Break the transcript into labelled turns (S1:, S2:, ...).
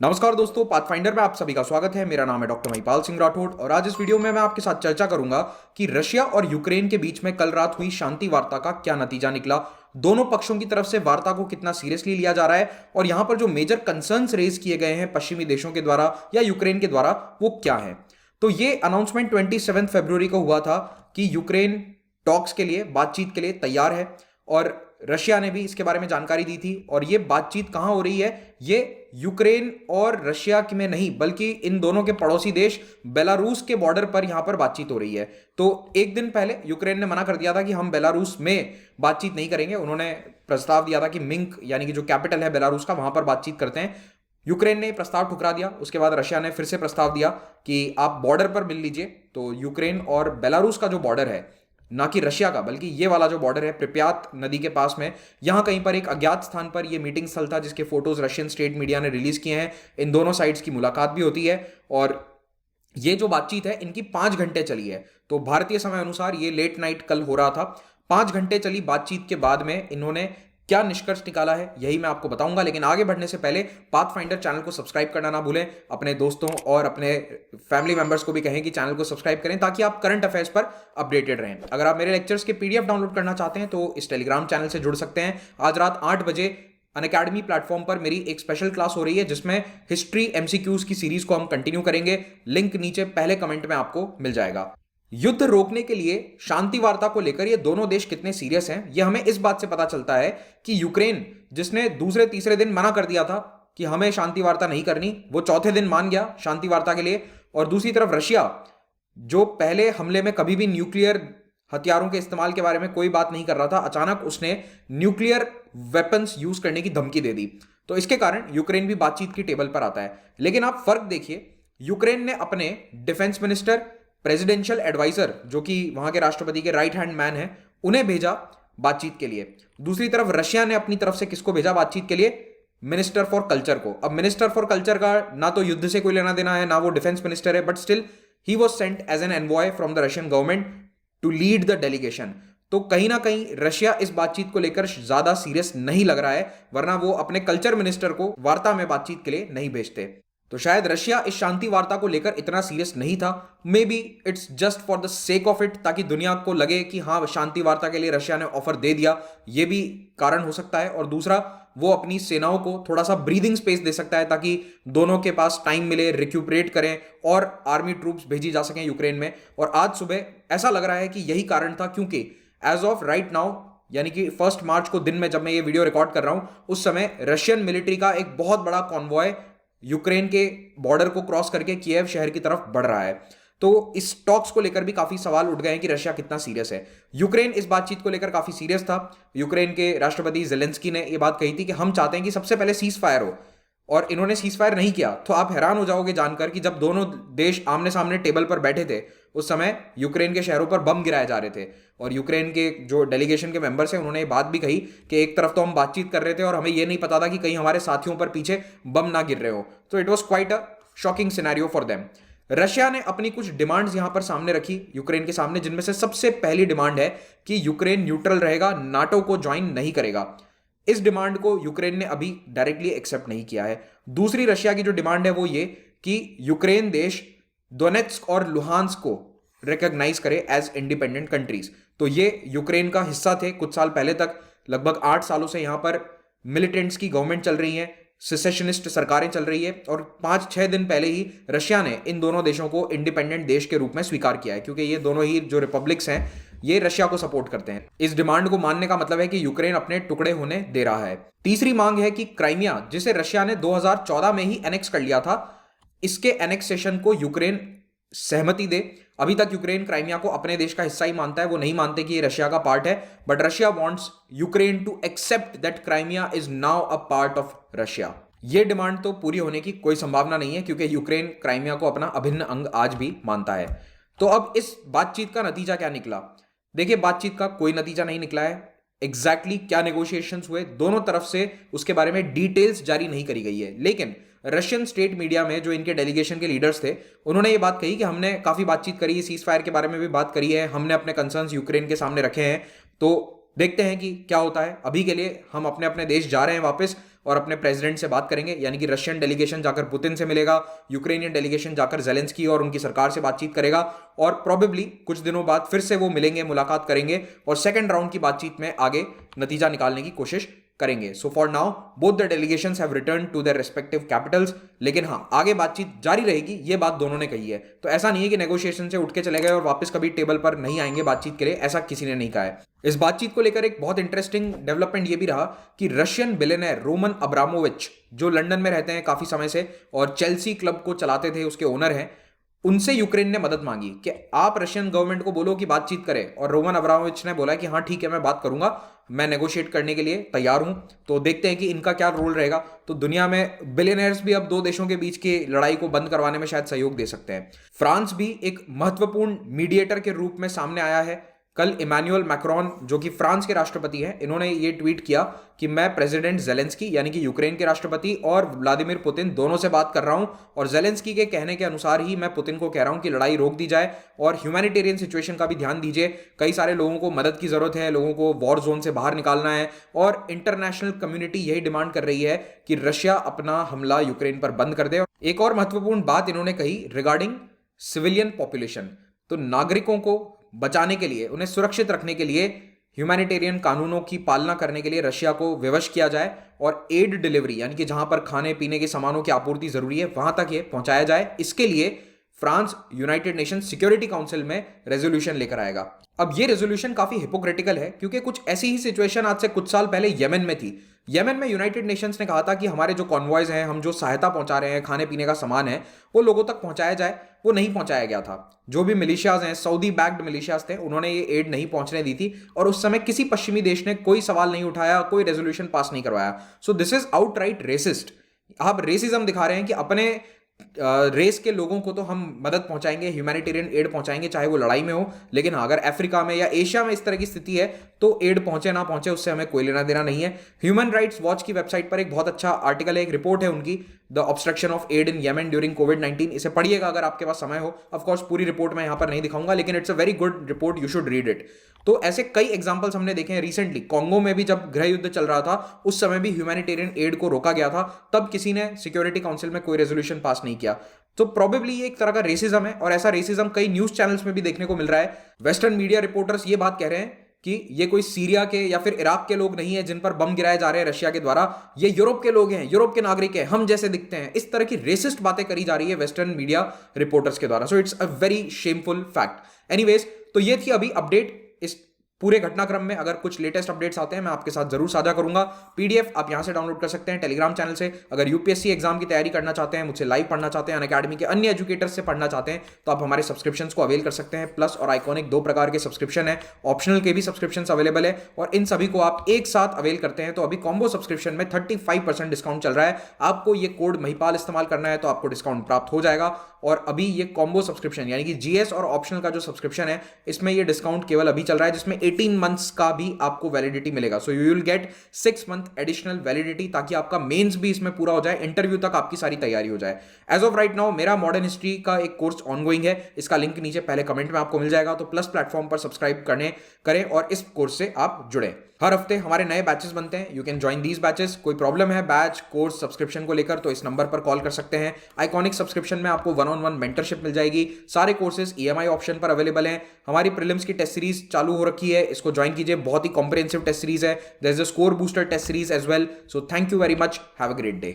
S1: नमस्कार दोस्तों, पाथफाइंडर में आप सभी का स्वागत है। मेरा नाम है डॉक्टर महिपाल सिंह राठौड़ और आज इस वीडियो में मैं आपके साथ चर्चा करूंगा कि रशिया और यूक्रेन के बीच में कल रात हुई शांति वार्ता का क्या नतीजा निकला, दोनों पक्षों की तरफ से वार्ता को कितना सीरियसली लिया जा रहा है और यहां पर जो मेजर कंसर्न्स रेज किए गए हैं पश्चिमी देशों के द्वारा या यूक्रेन के द्वारा वो क्या है। तो ये अनाउंसमेंट 27 फरवरी को हुआ था कि यूक्रेन टॉक्स के लिए, बातचीत के लिए तैयार है और रशिया ने भी इसके बारे में जानकारी दी थी। और ये बातचीत कहां हो रही है? ये यूक्रेन और रशिया में नहीं बल्कि इन दोनों के पड़ोसी देश बेलारूस के बॉर्डर पर यहां पर बातचीत हो रही है। तो एक दिन पहले यूक्रेन ने मना कर दिया था कि हम बेलारूस में बातचीत नहीं करेंगे। उन्होंने प्रस्ताव दिया था कि मिंक यानी कि जो कैपिटल है बेलारूस का, वहां पर बातचीत करते हैं। यूक्रेन ने प्रस्ताव ठुकरा दिया। उसके बाद रशिया ने फिर से प्रस्ताव दिया कि आप बॉर्डर पर मिल लीजिए। तो यूक्रेन और बेलारूस का जो बॉर्डर है, ना कि रशिया का बल्कि ये वाला जो बॉर्डर है प्रिप्यात नदी के पास में, यहां कहीं पर एक अज्ञात स्थान पर ये मीटिंग स्थल था जिसके फोटोज रशियन स्टेट मीडिया ने रिलीज किए हैं। इन दोनों साइड्स की मुलाकात भी होती है और ये जो बातचीत है इनकी 5 घंटे चली है। तो भारतीय समय अनुसार ये लेट नाइट कल हो रहा था। 5 घंटे चली बातचीत के बाद में इन्होंने क्या निष्कर्ष निकाला है यही मैं आपको बताऊंगा। लेकिन आगे बढ़ने से पहले पाथफाइंडर चैनल को सब्सक्राइब करना ना भूलें। अपने दोस्तों और अपने फैमिली मेंबर्स को भी कहें कि चैनल को सब्सक्राइब करें ताकि आप करंट अफेयर्स पर अपडेटेड रहें। अगर आप मेरे लेक्चर्स के पीडीएफ डाउनलोड करना चाहते हैं तो इस टेलीग्राम चैनल से जुड़ सकते हैं। आज रात 8 बजे अनअकैडमी प्लेटफॉर्म पर मेरी एक स्पेशल क्लास हो रही है जिसमें हिस्ट्री एमसीक्यूज की सीरीज को हम कंटिन्यू करेंगे। लिंक नीचे पहले कमेंट में आपको मिल जाएगा। युद्ध रोकने के लिए शांति वार्ता को लेकर ये दोनों देश कितने सीरियस हैं ये हमें इस बात से पता चलता है कि यूक्रेन, जिसने दूसरे तीसरे दिन मना कर दिया था कि हमें शांति वार्ता नहीं करनी, वो चौथे दिन मान गया शांति वार्ता के लिए। और दूसरी तरफ रशिया, जो पहले हमले में कभी भी न्यूक्लियर हथियारों के इस्तेमाल के बारे में कोई बात नहीं कर रहा था, अचानक उसने न्यूक्लियर वेपन्स यूज करने की धमकी दे दी। तो इसके कारण यूक्रेन भी बातचीत की टेबल पर आता है। लेकिन आप फर्क देखिए, यूक्रेन ने अपने डिफेंस मिनिस्टर, प्रेसिडेंशियल एडवाइजर जो कि वहां के राष्ट्रपति के राइट हैंड मैन है, उन्हें भेजा बातचीत के लिए। दूसरी तरफ रशिया ने अपनी तरफ से किसको भेजा बातचीत के लिए? मिनिस्टर फॉर कल्चर को। अब मिनिस्टर फॉर कल्चर का ना तो युद्ध से कोई लेना देना है, ना वो डिफेंस मिनिस्टर है, but still he was sent as an envoy from the Russian government to lead the delegation. तो कहीं ना कहीं रशिया इस बातचीत को लेकर ज्यादा सीरियस नहीं लग रहा है, वरना वो अपने कल्चर मिनिस्टर को वार्ता में बातचीत के लिए नहीं भेजते। तो शायद रशिया इस शांति वार्ता को लेकर इतना सीरियस नहीं था। May be it's just for the sake of it, ताकि दुनिया को लगे कि हाँ, शांति वार्ता के लिए रशिया ने ऑफर दे दिया। ये भी कारण हो सकता है। और दूसरा, वो अपनी सेनाओं को थोड़ा सा ब्रीदिंग स्पेस दे सकता है ताकि दोनों के पास टाइम मिले, रिक्यूपरेट करें और आर्मी ट्रूप्स भेजी जा सकें यूक्रेन में। और आज सुबह ऐसा लग रहा है कि यही कारण था, क्योंकि एज ऑफ राइट नाउ यानी कि 1 मार्च को दिन में जब मैं ये वीडियो रिकॉर्ड कर रहा हूं, उस समय रशियन मिलिट्री का एक बहुत बड़ा कॉन्वॉय यूक्रेन के बॉर्डर को क्रॉस करके किएव शहर की तरफ बढ़ रहा है। तो इस टॉक्स को लेकर भी काफी सवाल उठ गए हैं कि रशिया कितना सीरियस है। यूक्रेन इस बातचीत को लेकर काफी सीरियस था। यूक्रेन के राष्ट्रपति जेलेंस्की ने यह बात कही थी कि हम चाहते हैं कि सबसे पहले सीज फायर हो, और इन्होंने सीज फायर नहीं किया। तो आप हैरान हो जाओगे जानकर कि जब दोनों देश आमने सामने टेबल पर बैठे थे, उस समय यूक्रेन के शहरों पर बम गिराए जा रहे थे। और यूक्रेन के जो डेलीगेशन के मेंबर्स हैं उन्होंने ये बात भी कही कि एक तरफ तो हम बातचीत कर रहे थे और हमें ये नहीं पता था कि कहीं हमारे साथियों पर पीछे बम ना गिर रहे हो। तो it was quite a shocking scenario for them. Russia ने अपनी कुछ डिमांड्स यहां पर सामने रखी यूक्रेन के सामने, जिनमें से सबसे पहली डिमांड है कि यूक्रेन न्यूट्रल रहेगा, नाटो को ज्वाइन नहीं करेगा। इस डिमांड को यूक्रेन ने अभी डायरेक्टली एक्सेप्ट नहीं किया है। दूसरी रशिया की जो डिमांड है वो ये कि यूक्रेन देश डोनेट्स्क और लुहांस्क को रिकॉग्नाइज करे एज इंडिपेंडेंट कंट्रीज। तो ये यूक्रेन का हिस्सा थे कुछ साल पहले तक। लगभग 8 सालों से यहां पर मिलिटेंट्स की गवर्नमेंट चल रही है, सिसेशनिस्ट सरकारें चल रही है, और 5-6 दिन पहले ही रशिया ने इन दोनों देशों को इंडिपेंडेंट देश के रूप में स्वीकार किया है, क्योंकि ये दोनों ही जो रिपब्लिक्स हैं ये रशिया को सपोर्ट करते हैं। इस डिमांड को मानने का मतलब है कि यूक्रेन अपने टुकड़े होने दे रहा है। तीसरी मांग है कि क्राइमिया, जिसे रशिया ने 2014 में ही एनेक्स कर लिया था, इसके एनेक्सेशन को यूक्रेन सहमति दे। अभी तक यूक्रेन क्राइमिया को अपने देश का हिस्सा ही मानता है, वो नहीं मानते कि ये रशिया का पार्ट है। But Russia wants Ukraine to accept that Crimea is now a part of Russia. ये डिमांड तो पूरी होने की कोई संभावना नहीं है, क्योंकि यूक्रेन क्राइमिया को अपना अभिन्न अंग आज भी मानता है। तो अब इस बातचीत का नतीजा क्या निकला? देखिए, बातचीत का कोई नतीजा नहीं निकला है। एग्जैक्टली क्या नेगोशिएशंस हुए दोनों तरफ से, उसके बारे में डिटेल्स जारी नहीं करी गई है। लेकिन रशियन स्टेट मीडिया में जो इनके डेलीगेशन के लीडर्स थे, उन्होंने ये बात कही कि हमने काफी बातचीत करी है, सीज फायर के बारे में भी बात करी है, हमने अपने कंसर्न्स यूक्रेन के सामने रखे हैं। तो देखते हैं कि क्या होता है। अभी के लिए हम अपने अपने देश जा रहे हैं वापस, और अपने प्रेसिडेंट से बात करेंगे, यानी कि रशियन डेलीगेशन जाकर पुतिन से मिलेगा, यूक्रेनियन डेलीगेशन जाकर जेलेंस्की और उनकी सरकार से बातचीत करेगा और प्रोबेबली कुछ दिनों बाद फिर से वो मिलेंगे, मुलाकात करेंगे और सेकंड राउंड की बातचीत में आगे नतीजा निकालने की कोशिश करेंगे। So for now both the delegations have return to their respective capitals, लेकिन हाँ आगे बातचीत जारी रहेगी, ये बात दोनों ने कही है। तो ऐसा नहीं है कि नेगोशिएशन से उठ के चले गए और वापस कभी टेबल पर नहीं आएंगे बातचीत के लिए, ऐसा किसी ने नहीं कहा है। इस बातचीत को लेकर एक बहुत इंटरेस्टिंग डेवलपमेंट ये भी रहा कि रशियन बिलियनर रोमन अब्रामोविच, जो लंदन में रहते हैं काफी समय से और चेल्सी क्लब को चलाते थे, उसके ओनर हैं, उनसे यूक्रेन ने मदद मांगी कि आप रशियन गवर्नमेंट को बोलो कि बातचीत करें, और रोमन अब्रामोविच ने बोला कि हाँ ठीक है मैं बात करूंगा, मैं नेगोशिएट करने के लिए तैयार हूं। तो देखते हैं कि इनका क्या रोल रहेगा। तो दुनिया में बिलियनर्स भी अब दो देशों के बीच की लड़ाई को बंद करवाने में शायद सहयोग दे सकते हैं। फ्रांस भी एक महत्वपूर्ण मीडिएटर के रूप में सामने आया है। कल इमैनुअल मैक्रोन, जो कि फ्रांस के राष्ट्रपति हैं, इन्होंने ये ट्वीट किया कि मैं प्रेसिडेंट जेलेंस्की यानी कि यूक्रेन के राष्ट्रपति और व्लादिमीर पुतिन दोनों से बात कर रहा हूं, और जेलेंस्की के कहने के अनुसार ही मैं पुतिन को कह रहा हूं कि लड़ाई रोक दी जाए और ह्यूमैनिटेरियन सिचुएशन का भी ध्यान दीजिए। कई सारे लोगों को मदद की जरूरत है, लोगों को वॉर जोन से बाहर निकालना है और इंटरनेशनल कम्युनिटी यही डिमांड कर रही है कि रशिया अपना हमला यूक्रेन पर बंद कर दे। एक और महत्वपूर्ण बात इन्होंने कही रिगार्डिंग सिविलियन पॉपुलेशन, तो नागरिकों को बचाने के लिए, उन्हें सुरक्षित रखने के लिए ह्यूमैनिटेरियन कानूनों की पालना करने के लिए रशिया को विवश किया जाए और एड डिलीवरी यानी कि जहां पर खाने पीने के सामानों की आपूर्ति जरूरी है वहां तक ये पहुंचाया जाए। इसके लिए France United nation security council में रेजोल्यूशन लेकर आएगा। अब ये रेजोल्यूशन काफी हिपोक्रिटिकल है क्योंकि कुछ ऐसी ही सिचुएशन आज से कुछ साल पहले येमेन में थी। येमेन में यूनाइटेड नेशंस ने कहा था कि हमारे जो कॉन्वॉयज हैं, हम जो सहायता पहुंचा रहे हैं, खाने पीने का सामान है, वो लोगों तक पहुंचाया जाए। वो नहीं पहुंचाया गया था। जो भी मिलिशियाज हैं, सऊदी बैक्ड मिलिशियाज थे, उन्होंने ये एड नहीं पहुंचने दी थी और उस समय किसी पश्चिमी देश ने कोई सवाल नहीं उठाया, कोई रेजोल्यूशन पास नहीं करवाया। So this is outright racist. आप रेसिज्म दिखा रहे हैं कि अपने रेस के लोगों को तो हम मदद पहुंचाएंगे, ह्यूमैनिटेरियन एड पहुंचाएंगे, चाहे वो लड़ाई में हो, लेकिन अगर अफ्रीका में या एशिया में इस तरह की स्थिति है तो एड पहुंचे ना पहुंचे उससे हमें कोई लेना देना नहीं है। ह्यूमन राइट्स वॉच की वेबसाइट पर एक बहुत अच्छा आर्टिकल है, एक रिपोर्ट है उनकी, the obstruction of aid in Yemen during कोविड-19। इसे पढ़िएगा अगर आपके पास समय हो। ऑफ कोर्स पूरी रिपोर्ट मैं यहां पर नहीं दिखाऊंगा, लेकिन it's a very good report, you should read it. तो ऐसे कई एग्जांपल्स हमने देखे हैं। रिसेंटली कांगो में भी जब गृह युद्ध चल रहा था, उस समय भी ह्यूमैनिटेरियन एड को रोका गया था, तब किसी ने सिक्योरिटी काउंसिल में कोई रेजोल्यूशन पास नहीं किया। तो प्रोबेबली ये एक तरह का रेसिज्म है और ऐसा रेसिज्म कई न्यूज चैनल्स में भी देखने को मिल रहा है। वेस्टर्न मीडिया रिपोर्टर्स ये बात कह रहे हैं कि ये कोई सीरिया के या फिर इराक के लोग नहीं है जिन पर बम गिराए जा रहे हैं रशिया के द्वारा, ये यूरोप के लोग हैं, यूरोप के नागरिक हैं, हम जैसे दिखते हैं। इस तरह की रेसिस्ट बातें करी जा रही है वेस्टर्न मीडिया रिपोर्टर्स के द्वारा। So it's a very shameful fact. Anyways, तो ये थी अभी अपडेट इस पूरे घटनाक्रम में। अगर कुछ लेटेस्ट अपडेट्स आते हैं मैं आपके साथ जरूर साझा करूंगा। पीडीएफ आप यहां से डाउनलोड कर सकते हैं टेलीग्राम चैनल से। अगर यूपीएससी एग्जाम की तैयारी करना चाहते हैं, मुझसे लाइव पढ़ना चाहते हैं, अनअकैडमी के अन्य एजुकेटर्स से पढ़ना चाहते हैं, तो आप हमारे सब्सक्रिप्शंस को अवेल कर सकते हैं। प्लस और आइकॉनिक 2 प्रकार के सब्सक्रिप्शन है, ऑप्शनल के भी सब्सक्रिप्शन अवेलेबल है, और इन सभी को आप एक साथ अवेल करते हैं तो अभी कॉम्बो सब्सक्रिप्शन में 35% डिस्काउंट चल रहा है। आपको ये कोड महिपाल इस्तेमाल करना है तो आपको डिस्काउंट प्राप्त हो जाएगा। और अभी ये कॉम्बो सब्सक्रिप्शन यानी कि जीएस और ऑप्शनल का जो सब्सक्रिप्शन है, इसमें ये डिस्काउंट केवल अभी चल रहा है, जिसमें 18 मंथ्स का भी आपको वैलिडिटी मिलेगा। So you will get 6 month additional validity, ताकि आपका मेंस भी इसमें पूरा हो जाए, इंटरव्यू तक आपकी सारी तैयारी हो जाए। एज ऑफ राइट नाउ मेरा मॉडर्न हिस्ट्री का एक कोर्स ऑनगोइंग है, इसका लिंक नीचे पहले कमेंट में आपको मिल जाएगा। तो प्लस प्लेटफॉर्म पर सब्सक्राइब करें और इस कोर्स से आप जुड़े। हर हफ्ते हमारे नए बैचेस बनते हैं, you can join these batches. कोई प्रॉब्लम है बैच, कोर्स, सब्सक्रिप्शन को लेकर तो इस नंबर पर कॉल कर सकते हैं। आइकॉनिक सब्सक्रिप्शन में आपको 1-on-1 मेंटरशिप मिल जाएगी। सारे कोर्सेज ईएमआई ऑप्शन पर अवेलेबल हैं। हमारी प्रीलिम्स की टेस्ट सीरीज चालू हो रखी है, इसको ज्वाइन कीजिए, बहुत ही कॉम्प्रिहेंसिव टेस्ट सीरीज है। There is a score booster test series as well. So thank you very much, have a great day.